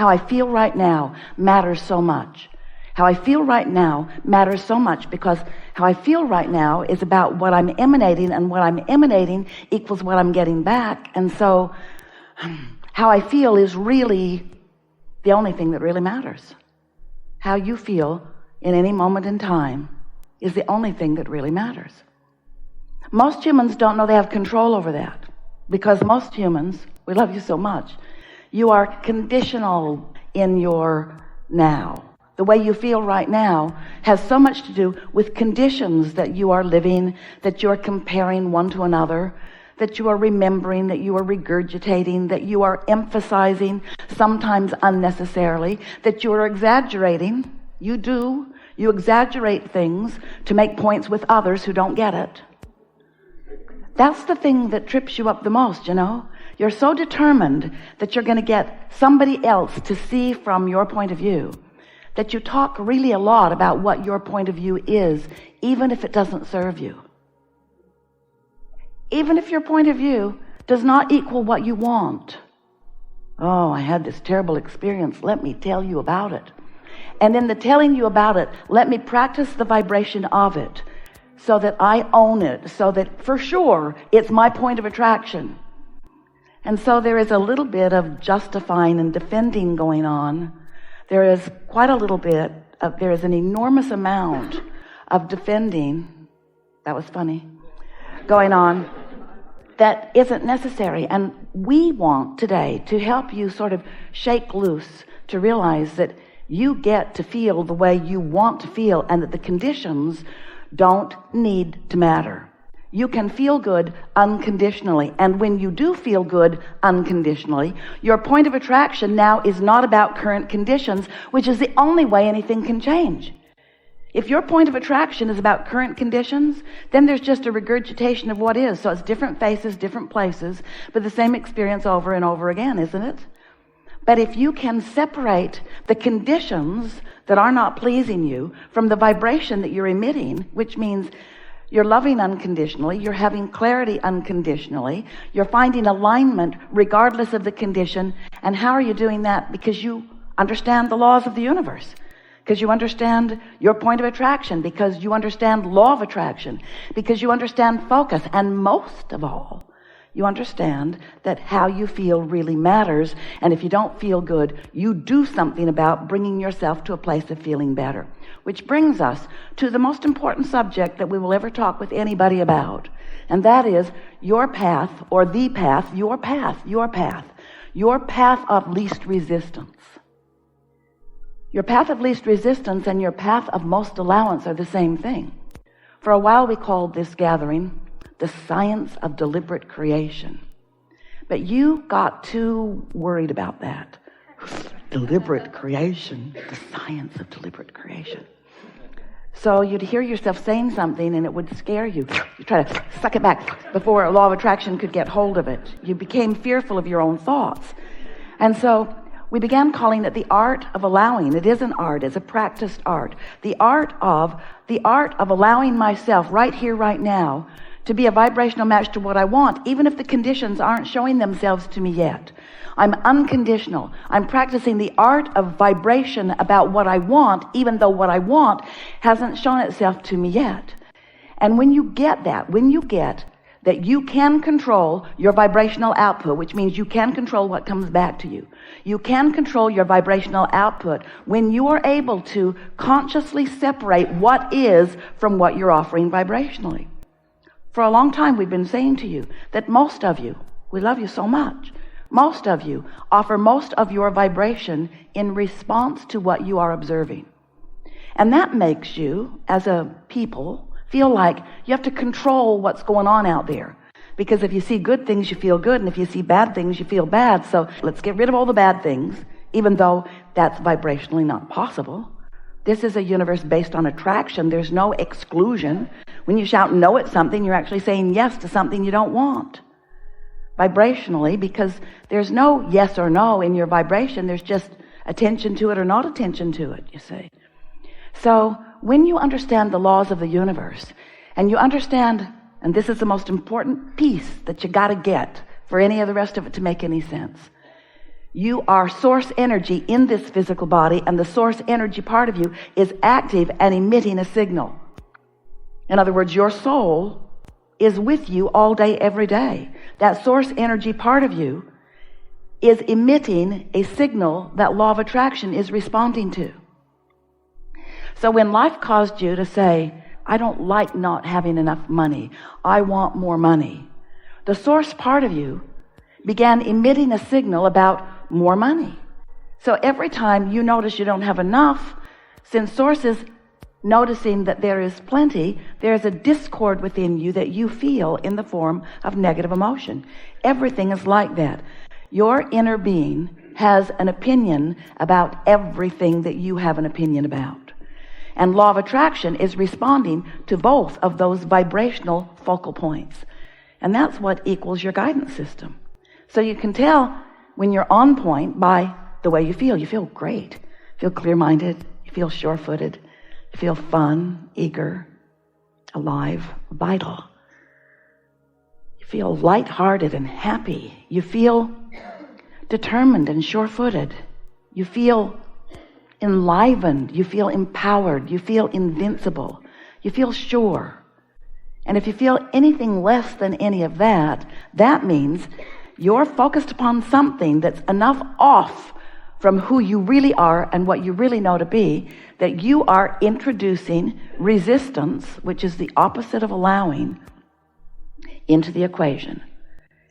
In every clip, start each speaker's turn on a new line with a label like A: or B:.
A: How I feel right now matters so much. How I feel right now matters so much because how I feel right now is about what I'm emanating, and what I'm emanating equals what I'm getting back. And so how I feel is really the only thing that really matters. How you feel in any moment in time is the only thing that really matters. Most humans don't know they have control over that, because most humans, we love you so much, you are conditional in your now. The way you feel right now has so much to do with conditions that you are living, that you are comparing one to another, that you are remembering, that you are regurgitating, that you are emphasizing, sometimes unnecessarily, that you are exaggerating. You exaggerate things to make points with others who don't get it. That's the thing that trips you up the most, you know. You're so determined that you're going to get somebody else to see from your point of view that you talk really a lot about what your point of view is, even if it doesn't serve you. Even if your point of view does not equal what you want. Oh, I had this terrible experience. Let me tell you about it. And in the telling you about it, let me practice the vibration of it so that I own it, so that for sure it's my point of attraction. And so there is a little bit of justifying and defending going on. There is quite a little bit of, there is an enormous amount of defending, that was funny, going on that isn't necessary. And we want today to help you sort of shake loose, to realize that you get to feel the way you want to feel, and that the conditions don't need to matter. You can feel good unconditionally. And when you do feel good unconditionally, your point of attraction now is not about current conditions, which is the only way anything can change. If your point of attraction is about current conditions, then there's just a regurgitation of what is. So it's different faces, different places, but the same experience over and over again, isn't it? But if you can separate the conditions that are not pleasing you from the vibration that you're emitting, which means you're loving unconditionally, you're having clarity unconditionally, you're finding alignment regardless of the condition. And how are you doing that? Because you understand the laws of the universe, because you understand your point of attraction, because you understand law of attraction, because you understand focus, and most of all, you understand that how you feel really matters. And if you don't feel good, you do something about bringing yourself to a place of feeling better. Which brings us to the most important subject that we will ever talk with anybody about. And that is your path, or the path, your path of least resistance. Your path of least resistance and your path of most allowance are the same thing. For a while we called this gathering the science of deliberate creation. But you got too worried about that. Deliberate creation, the science of deliberate creation. So you'd hear yourself saying something and it would scare you. You try to suck it back before a law of attraction could get hold of it. You became fearful of your own thoughts. And so we began calling it the art of allowing. It is an art, it's a practiced art. The art of allowing myself right here, right now, to be a vibrational match to what I want, even if the conditions aren't showing themselves to me yet. I'm unconditional. I'm practicing the art of vibration about what I want, even though what I want hasn't shown itself to me yet. And when you get that, when you get that you can control your vibrational output, which means you can control what comes back to you. You can control your vibrational output when you are able to consciously separate what is from what you're offering vibrationally. For a long time, we've been saying to you that most of you, we love you so much, most of you offer most of your vibration in response to what you are observing. And that makes you, as a people, feel like you have to control what's going on out there. Because if you see good things, you feel good, and if you see bad things, you feel bad. So let's get rid of all the bad things, even though that's vibrationally not possible. This is a universe based on attraction. There's no exclusion. When you shout no at something, you're actually saying yes to something you don't want. Vibrationally, because there's no yes or no in your vibration. There's just attention to it or not attention to it, you see. So when you understand the laws of the universe, and you understand, and this is the most important piece that you got to get for any of the rest of it to make any sense, You are source energy in this physical body, and the source energy part of you is active and emitting a signal. In other words, your soul is with you all day, every day. That source energy part of you is emitting a signal that law of attraction is responding to. So when life caused you to say, I don't like not having enough money, I want more money, the source part of you began emitting a signal about more money. So every time you notice you don't have enough, since source is noticing that there is plenty, there's a discord within you that you feel in the form of negative emotion. Everything is like that. Your inner being has an opinion about everything that you have an opinion about. And law of attraction is responding to both of those vibrational focal points. And that's what equals your guidance system. So you can tell when you're on point by the way you feel. You feel great. You feel clear-minded. You feel sure-footed. You feel fun, eager, alive, vital. You feel light-hearted and happy. You feel determined and sure-footed. You feel enlivened. You feel empowered. You feel invincible. You feel sure. And if you feel anything less than any of that, that means you're focused upon something that's enough off from who you really are and what you really know to be, that you are introducing resistance, which is the opposite of allowing, into the equation.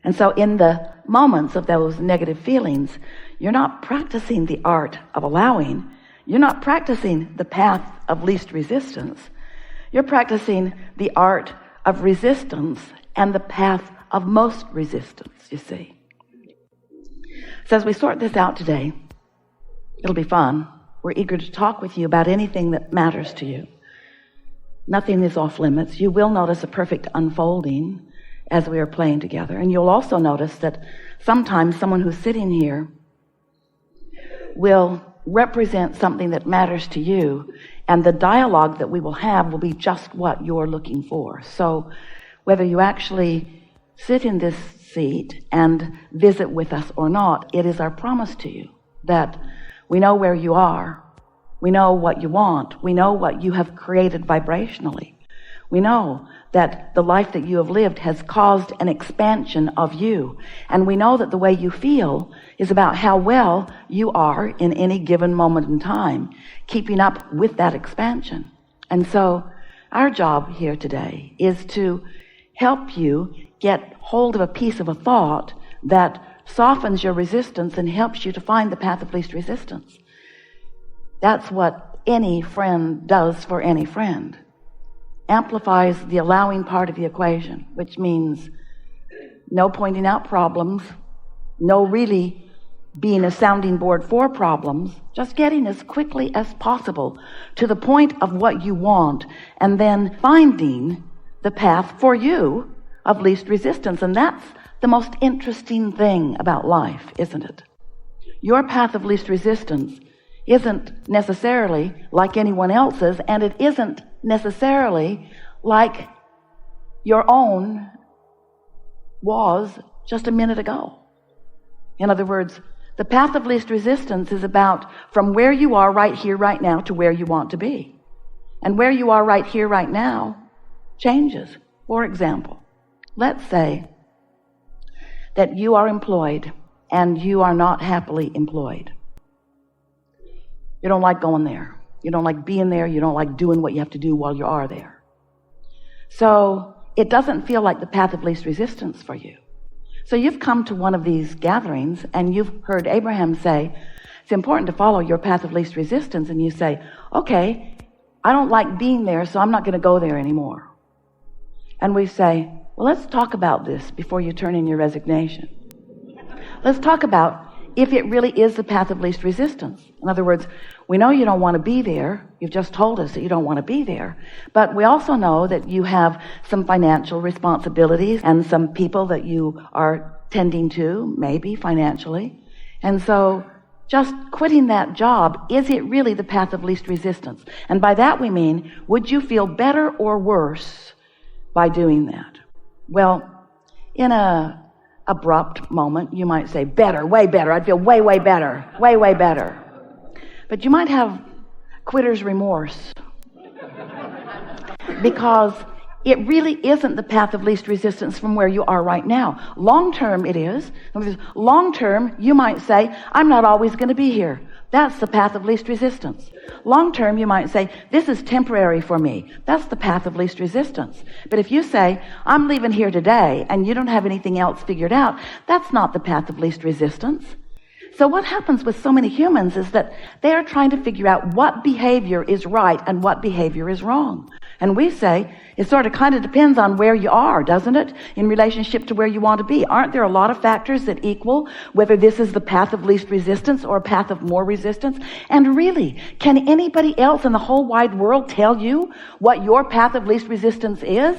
A: And so in the moments of those negative feelings, you're not practicing the art of allowing. You're not practicing the path of least resistance. You're practicing the art of resistance and the path of most resistance, you see. So as we sort this out today, it'll be fun. We're eager to talk with you about anything that matters to you. Nothing is off limits. You will notice a perfect unfolding as we are playing together. And you'll also notice that sometimes someone who's sitting here will represent something that matters to you, and the dialogue that we will have will be just what you're looking for. So whether you actually sit in this seat and visit with us or not, it is our promise to you that we know where you are. We know what you want. We know what you have created vibrationally. We know that the life that you have lived has caused an expansion of you. And we know that the way you feel is about how well you are in any given moment in time, keeping up with that expansion. And so our job here today is to help you get hold of a piece of a thought that softens your resistance and helps you to find the path of least resistance. That's what any friend does for any friend. Amplifies the allowing part of the equation, which means no pointing out problems, no really being a sounding board for problems, just getting as quickly as possible to the point of what you want, and then finding the path for you of least resistance. And that's the most interesting thing about life, isn't it? Your path of least resistance isn't necessarily like anyone else's, and it isn't necessarily like your own was just a minute ago. In other words, the path of least resistance is about from where you are right here, right now, to where you want to be. And where you are right here, right now, changes. For example, let's say that you are employed and you are not happily employed. You don't like going there. You don't like being there. You don't like doing what you have to do while you are there. So it doesn't feel like the path of least resistance for you. So you've come to one of these gatherings and you've heard Abraham say, it's important to follow your path of least resistance. And you say, okay, I don't like being there, so I'm not going to go there anymore. And we say, well, let's talk about this before you turn in your resignation. Let's talk about if it really is the path of least resistance. In other words, we know you don't want to be there. You've just told us that you don't want to be there. But we also know that you have some financial responsibilities and some people that you are tending to, maybe financially. And so just quitting that job, is it really the path of least resistance? And by that we mean, would you feel better or worse by doing that? Well, in a abrupt moment, you might say, better, way better. I'd feel way, way better, way, way better. But you might have quitter's remorse because it really isn't the path of least resistance from where you are right now. Long term it is. Long term, you might say, I'm not always going to be here. That's the path of least resistance. Long term, you might say, this is temporary for me. That's the path of least resistance. But if you say, I'm leaving here today, and you don't have anything else figured out, that's not the path of least resistance. So what happens with so many humans is that they are trying to figure out what behavior is right and what behavior is wrong. And we say, it sort of kind of depends on where you are, doesn't it? In relationship to where you want to be. Aren't there a lot of factors that equal whether this is the path of least resistance or a path of more resistance? And really, can anybody else in the whole wide world tell you what your path of least resistance is?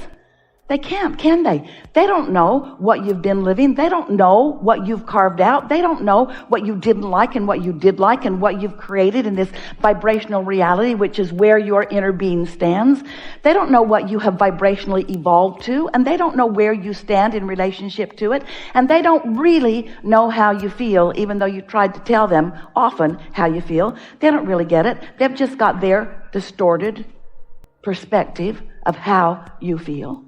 A: They can't, can they? They don't know what you've been living. They don't know what you've carved out. They don't know what you didn't like and what you did like and what you've created in this vibrational reality, which is where your inner being stands. They don't know what you have vibrationally evolved to, and they don't know where you stand in relationship to it, and they don't really know how you feel, even though you tried to tell them often how you feel. They don't really get it. They've just got their distorted perspective of how you feel.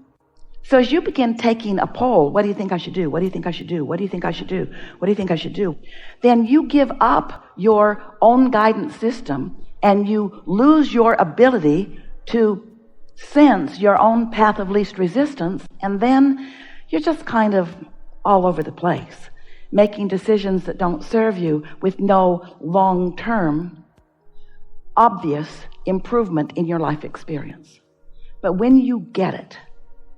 A: So as you begin taking a poll, what do you think I should do? What do you think I should do? What do you think I should do? What do you think I should do? Then you give up your own guidance system and you lose your ability to sense your own path of least resistance, and then you're just kind of all over the place, making decisions that don't serve you with no long-term, obvious improvement in your life experience. But when you get it,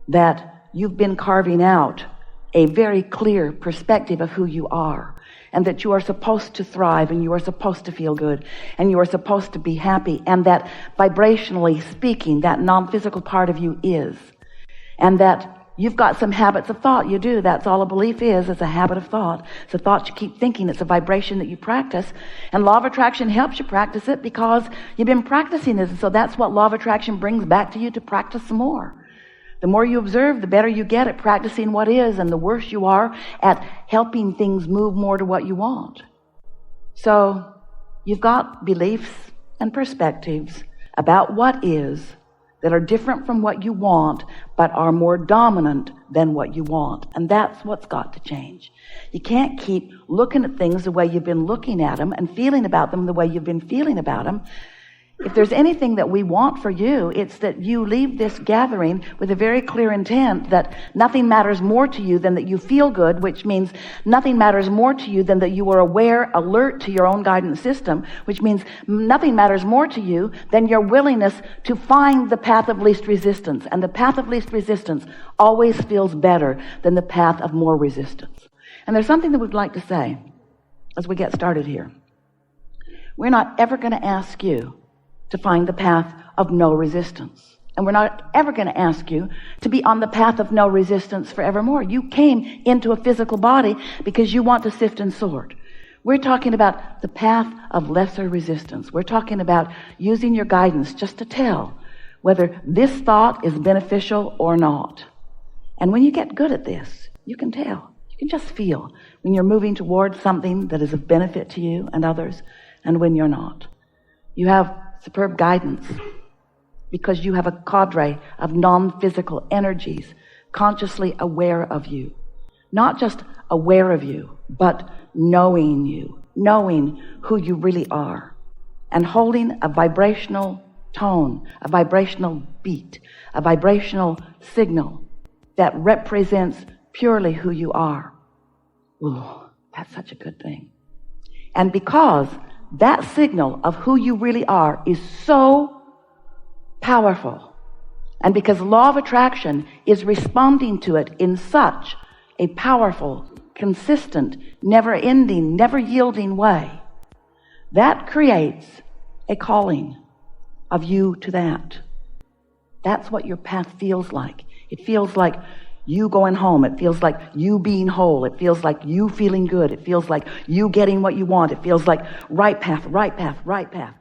A: that you've been carving out a very clear perspective of who you are, and that you are supposed to thrive, and you are supposed to feel good, and you are supposed to be happy, and that vibrationally speaking, that non-physical part of you is, and that you've got some habits of thought. You do. That's all a belief is. It's a habit of thought. It's a thought you keep thinking. It's a vibration that you practice. And law of attraction helps you practice it because you've been practicing it. And so that's what law of attraction brings back to you to practice some more. The more you observe, the better you get at practicing what is, and the worse you are at helping things move more to what you want. So you've got beliefs and perspectives about what is that are different from what you want, but are more dominant than what you want. And that's what's got to change. You can't keep looking at things the way you've been looking at them and feeling about them the way you've been feeling about them. If there's anything that we want for you, it's that you leave this gathering with a very clear intent that nothing matters more to you than that you feel good, which means nothing matters more to you than that you are aware, alert to your own guidance system, which means nothing matters more to you than your willingness to find the path of least resistance. And the path of least resistance always feels better than the path of more resistance. And there's something that we'd like to say as we get started here. We're not ever going to ask you to find the path of no resistance. And we're not ever going to ask you to be on the path of no resistance forevermore. You came into a physical body because you want to sift and sort. We're talking about the path of lesser resistance. We're talking about using your guidance just to tell whether this thought is beneficial or not. And when you get good at this, you can tell. You can just feel when you're moving towards something that is of benefit to you and others, and when you're not. You have superb guidance because you have a cadre of non-physical energies consciously aware of you. Not just aware of you, but knowing you, knowing who you really are, and holding a vibrational tone, a vibrational beat, a vibrational signal that represents purely who you are. Ooh, that's such a good thing. And because that signal of who you really are is so powerful, and because law of attraction is responding to it in such a powerful, consistent, never-ending, never-yielding way, that creates a calling of you to that. That's what your path feels like. It feels like you going home. It feels like you being whole. It feels like you feeling good. It feels like you getting what you want. It feels like right path, right path, right path.